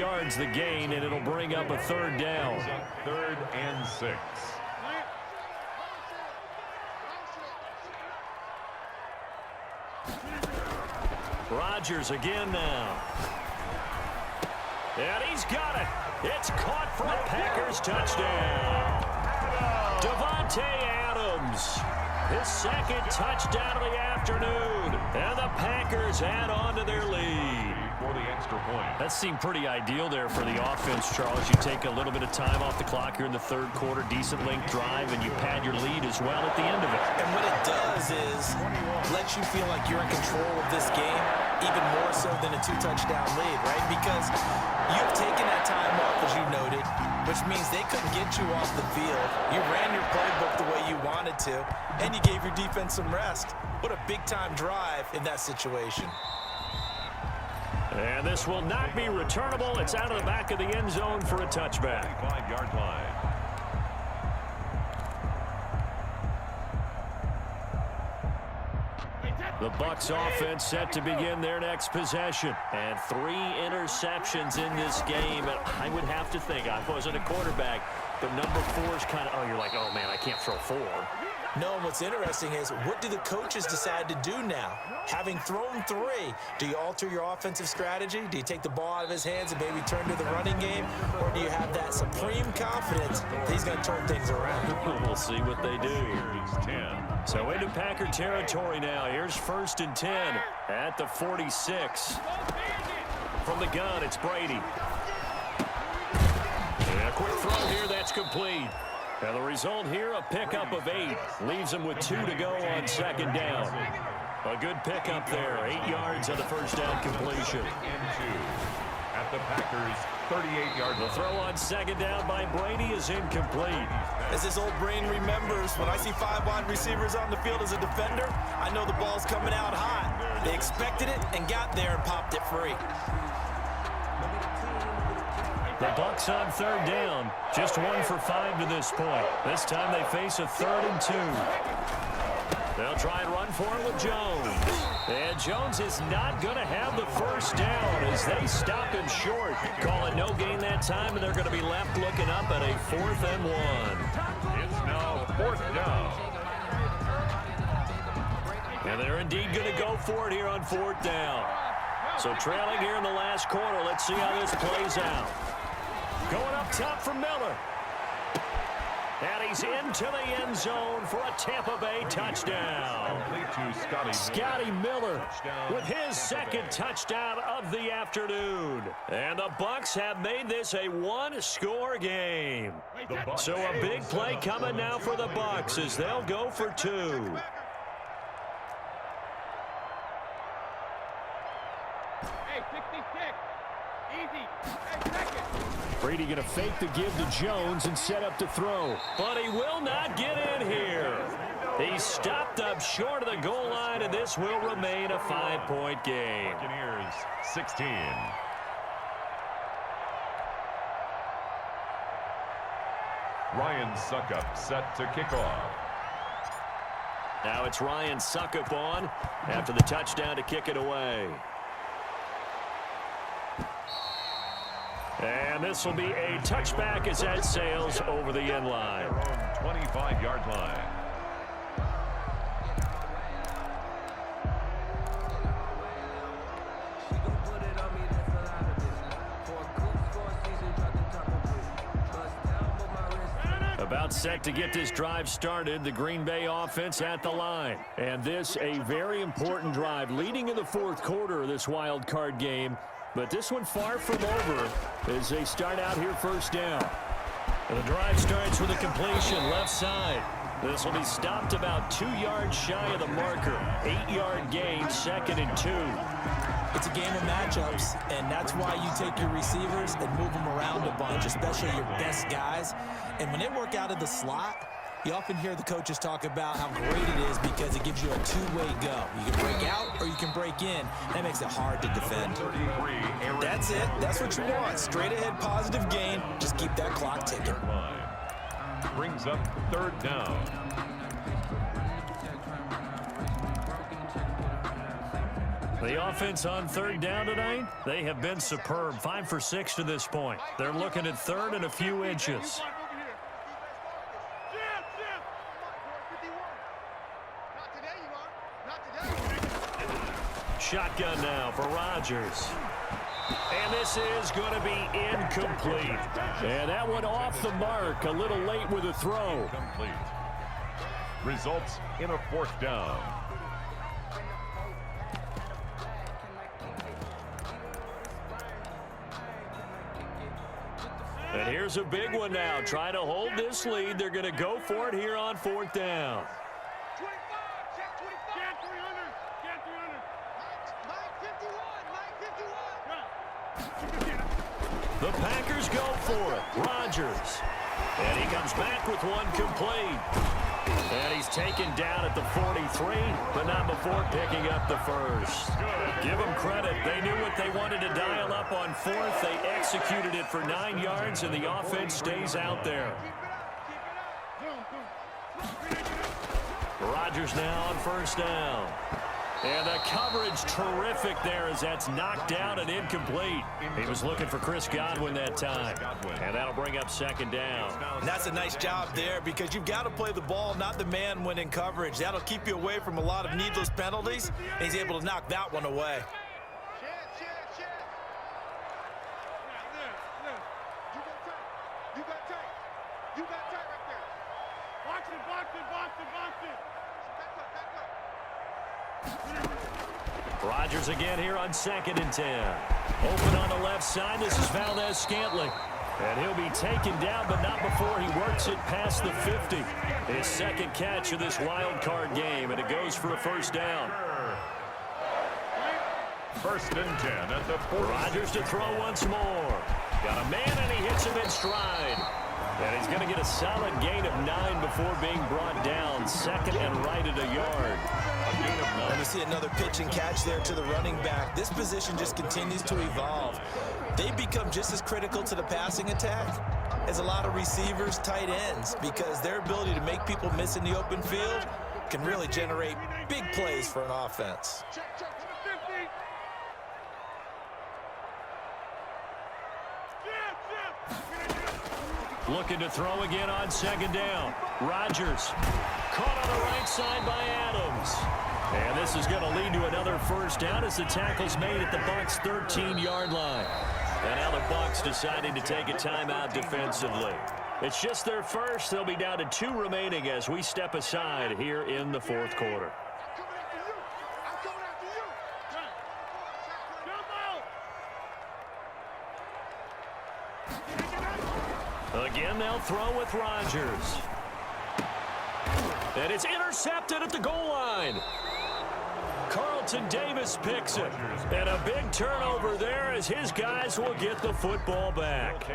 yards the gain, and it'll bring up a third down. 3rd and 6. Rodgers again now. And he's got it. It's caught for a Packers touchdown. Davante Adams, his 2nd touchdown of the afternoon. And the Packers add on to their lead. For the extra point. That seemed pretty ideal there for the offense, Charles. You take a little bit of time off the clock here in the 3rd quarter, decent length drive, and you pad your lead as well at the end of it. And what it does is let you feel like you're in control of this game, even more so than a 2-touchdown lead, right? Because you've taken that time off, as you noted, which means they couldn't get you off the field. You ran your playbook the way you wanted to, and you gave your defense some rest. What a big-time drive in that situation. And this will not be returnable. It's out of the back of the end zone for a touchback. 5-yard line. The Bucs offense set to begin their next possession. And 3 interceptions in this game. And I would have to think, I wasn't a quarterback, but number 4 is kind of, oh, you're like, oh, man, I can't throw 4. No, what's interesting is what do the coaches decide to do now? Having thrown 3, do you alter your offensive strategy? Do you take the ball out of his hands and maybe turn to the running game? Or do you have that supreme confidence that he's going to turn things around? We'll see what they do. It's 10. So into Packer territory now. Here's 1st and 10 at the 46. From the gun, it's Brady. And a quick throw here, that's complete. And the result here, a pickup of 8. Leaves him with 2 to go on 2nd down. A good pickup there. 8 yards on the first down completion. And 2. At the Packers' 38-yard line. The throw on 2nd down by Brady is incomplete. As his old brain remembers, when I see 5 wide receivers on the field as a defender, I know the ball's coming out hot. They expected it and got there and popped it free. The Bucs on 3rd down. Just 1 for 5 to this point. This time they face a 3rd and 2. They'll try and run for it with Jones. And Jones is not going to have the first down as they stop him short. Call it no gain that time, and they're going to be left looking up at a 4th and 1. It's now 4th down. And they're indeed going to go for it here on 4th down. So trailing here in the last quarter. Let's see how this plays out. Going up top for Miller. And he's into the end zone for a Tampa Bay touchdown. Scotty Miller with his 2nd touchdown of the afternoon. And the Bucs have made this a 1-score game. So a big play coming now for the Bucs as they'll go for 2. Brady going to fake the give to Jones and set up to throw. But he will not get in here. He's stopped up short of the goal line, and this will remain a 5-point game. Buccaneers 16. Ryan Succop set to kick off. Now it's Ryan Succop on after the touchdown to kick it away. And this will be a touchback as that sails over the end line. 25-yard line. About set to get this drive started, the Green Bay offense at the line. And this a very important drive leading in the 4th quarter of this wild card game. But this one far from over as they start out here 1st down. And the drive starts with a completion left side. This will be stopped about 2 yards shy of the marker. 8-yard gain, 2nd and 2. It's a game of matchups, and that's why you take your receivers and move them around a bunch, especially your best guys. And when they work out of the slot, you often hear the coaches talk about how great it is because it gives you a 2-way go. You can break out or you can break in. That makes it hard to defend. That's it. That's what you want. Straight ahead positive gain. Just keep that clock ticking. Brings up 3rd down. The offense on third down tonight, they have been superb. 5 for 6 to this point. They're looking at third and a few inches. Shotgun now for Rodgers. And this is going to be incomplete. And that one off the mark. A little late with a throw. Complete. Results in a 4th down. And here's a big one now. Trying to hold this lead. They're going to go for it here on 4th down. The Packers go for it. Rodgers. And he comes back with one complete. And he's taken down at the 43, but not before picking up the first. Give them credit. They knew what they wanted to dial up on 4th. They executed it for 9 yards, and the offense stays out there. Rodgers now on 1st down. And the coverage terrific there as that's knocked down and incomplete. He was looking for Chris Godwin that time. And that'll bring up 2nd down. And that's a nice job there because you've got to play the ball, not the man when in coverage. That'll keep you away from a lot of needless penalties. And he's able to knock that one away. Rodgers again here on 2nd and 10. Open on the left side. This is Valdez-Scantling. And he'll be taken down, but not before he works it past the 50. His 2nd catch of this wild card game, and it goes for a 1st down. 1st and 10 at the 40. Rodgers to throw once more. Got a man, and he hits him in stride. And he's going to get a solid gain of 9 before being brought down. 2nd and right at a yard. And we see another pitch and catch there to the running back. This position just continues to evolve. They become just as critical to the passing attack as a lot of receivers, tight ends, because their ability to make people miss in the open field can really generate big plays for an offense. Looking to throw again on 2nd down. Rodgers caught on the right side by Adams. And this is going to lead to another 1st down as the tackle's made at the Bucs' 13-yard line. And now the Bucs deciding to take a timeout defensively. It's just their first. They'll be down to 2 remaining as we step aside here in the 4th quarter. Again, they'll throw with Rodgers. And it's intercepted at the goal line. Carlton Davis picks it. And a big turnover there as his guys will get the football back.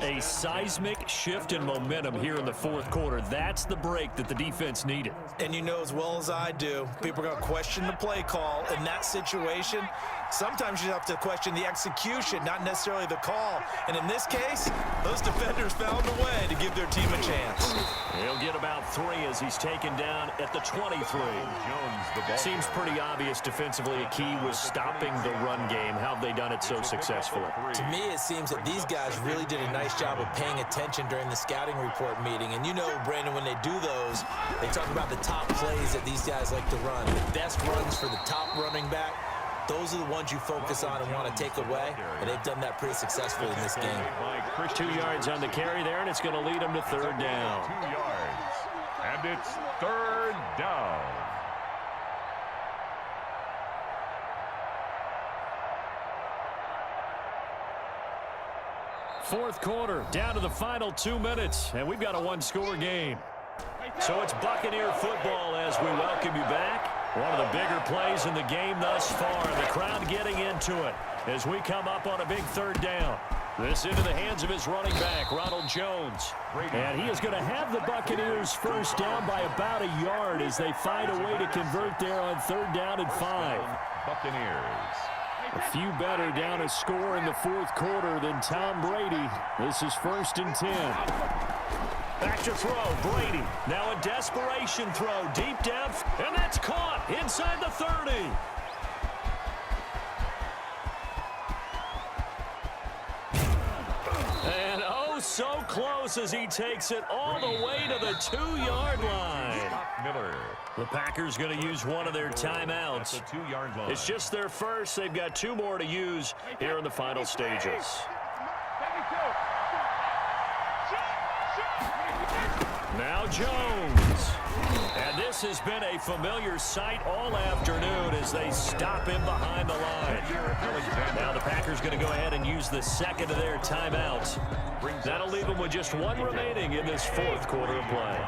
A seismic shift in momentum here in the 4th quarter. That's the break that the defense needed. And you know as well as I do, people are going to question the play call in that situation. Sometimes you have to question the execution, not necessarily the call. And in this case, those defenders found a way to give their team a chance. He'll get about 3 as he's taken down at the 23. Seems pretty obvious defensively a key was stopping the run game. How have they done it so successfully? To me, it seems that these guys really did a nice job of paying attention during the scouting report meeting. And you know, Brandon, when they do those, they talk about the top plays that these guys like to run. The best runs for the top running back. Those are the ones you focus on and want to take away, and they've done that pretty successfully in this game. 2 yards on the carry there, and it's going to lead them to 3rd down. 2 yards, and it's 3rd down. Fourth quarter, down to the final 2 minutes, and we've got a 1-score game. So it's Buccaneer football as we welcome you back. One of the bigger plays in the game thus far. The crowd getting into it as we come up on a big 3rd down. This into the hands of his running back, Ronald Jones. And he is going to have the Buccaneers 1st down by about a yard as they find a way to convert there on 3rd down and 5. Buccaneers. A few better down a score in the 4th quarter than Tom Brady. This is 1st and 10. Back to throw, Brady. Now a desperation throw deep down, and that's caught inside the 30. so close as he takes it all the way to the 2-yard line. Miller. The Packers going to use one of their timeouts. At the 2-yard line. It's just their first. They've got 2 more to use here in the final stages. Now Jones. And this has been a familiar sight all afternoon as they stop him behind the line. Now the Packers going to go ahead and use the second of their timeouts. That'll leave them with just 1 remaining in this 4th quarter of play.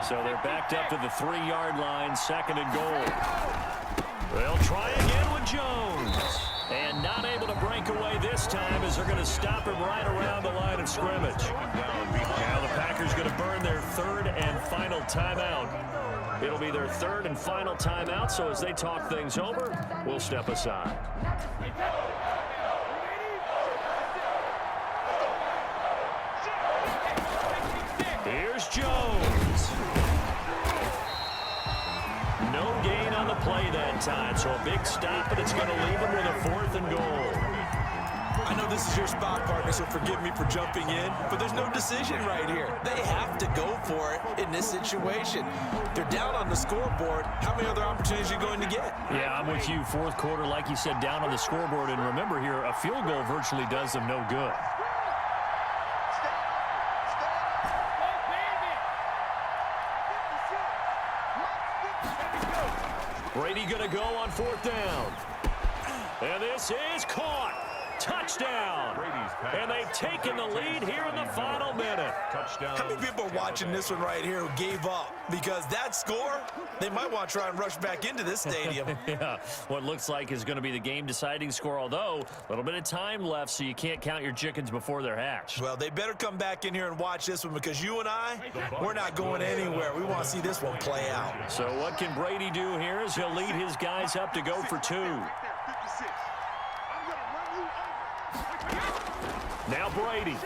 So they're backed up to the 3-yard line, 2nd and goal. They'll try again with Jones. And not able to break away this time as they're going to stop him right around the line of scrimmage. Now the Packers going to burn their 3rd and final timeout. It'll be their 3rd and final timeout, so as they talk things over, we'll step aside. Here's Jones. No gain on the play that time, so a big stop, and it's going to leave him with a 4th and goal. I know this is your spot, partner, so forgive me for jumping in, but there's no decision right here. They have to go for it in this situation. They're down on the scoreboard. How many other opportunities are you going to get? Yeah, I'm with you. 4th quarter, like you said, down on the scoreboard. And remember here, a field goal virtually does them no good. Brady going to go on 4th down. And this is caught. Touchdown. And they've taken the lead here in the final minute. Touchdown. How many people are watching this one right here who gave up? Because that score, they might want to try and rush back into this stadium. Yeah, what looks like is going to be the game-deciding score, although a little bit of time left, so you can't count your chickens before they're hatched. Well, they better come back in here and watch this one because you and I, we're not going anywhere. We want to see this one play out. So what can Brady do here is he'll lead his guys up to go for 2. Now Brady.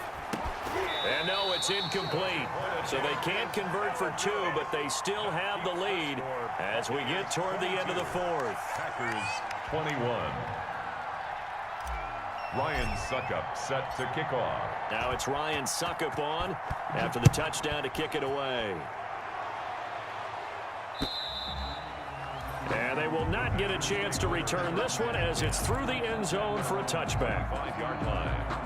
And no, it's incomplete. So they can't convert for 2, but they still have the lead as we get toward the end of the 4th. Packers 21. Ryan Suckup set to kick off. Now it's Ryan Suckup on after the touchdown to kick it away. And they will not get a chance to return this one as it's through the end zone for a touchback. 5-yard line.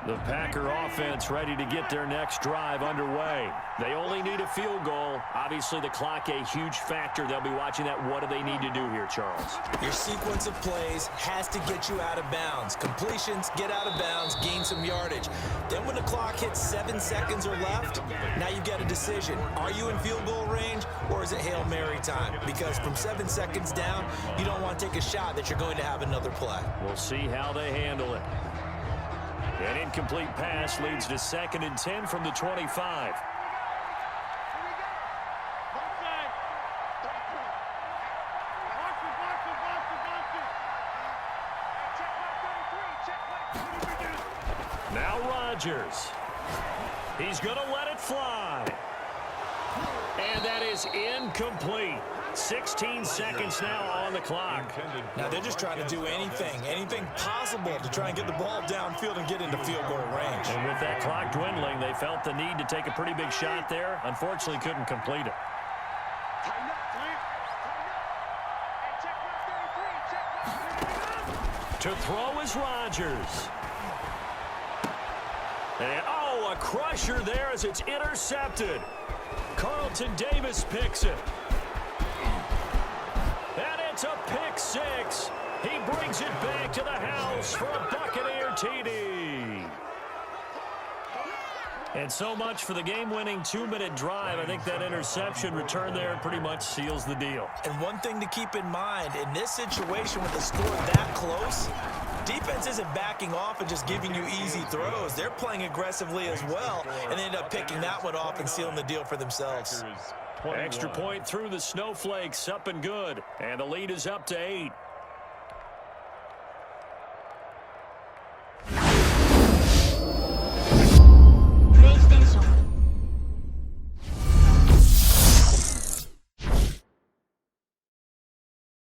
The Packer offense ready to get their next drive underway. They only need a field goal. Obviously, the clock a huge factor. They'll be watching that. What do they need to do here, Charles? Your sequence of plays has to get you out of bounds. Completions, get out of bounds, gain some yardage. Then when the clock hits 7 seconds or left, now you get a decision. Are you in field goal range or is it Hail Mary time? Because from 7 seconds down, you don't want to take a shot that you're going to have another play. We'll see how they handle it. An incomplete pass leads to 2nd and 10 from the 25. Now Rodgers. He's going to let it fly. And that is incomplete. 16 seconds now on the clock. Now they're just trying to do anything possible to try and get the ball downfield and get into field goal range. And with that clock dwindling, they felt the need to take a pretty big shot there. Unfortunately, couldn't complete it. To throw is Rodgers. And, oh, a crusher there as it's intercepted. Carlton Davis picks it. And it's a pick 6. He brings it back to the house for a Buccaneer TD. And so much for the game-winning 2-minute drive. I think that interception return there pretty much seals the deal. And one thing to keep in mind, in this situation with the score that close, defense isn't backing off and just giving you easy throws. They're playing aggressively as well, and they end up picking that one off and sealing the deal for themselves. Extra point through the Snowflakes, up and good. And the lead is up to 8.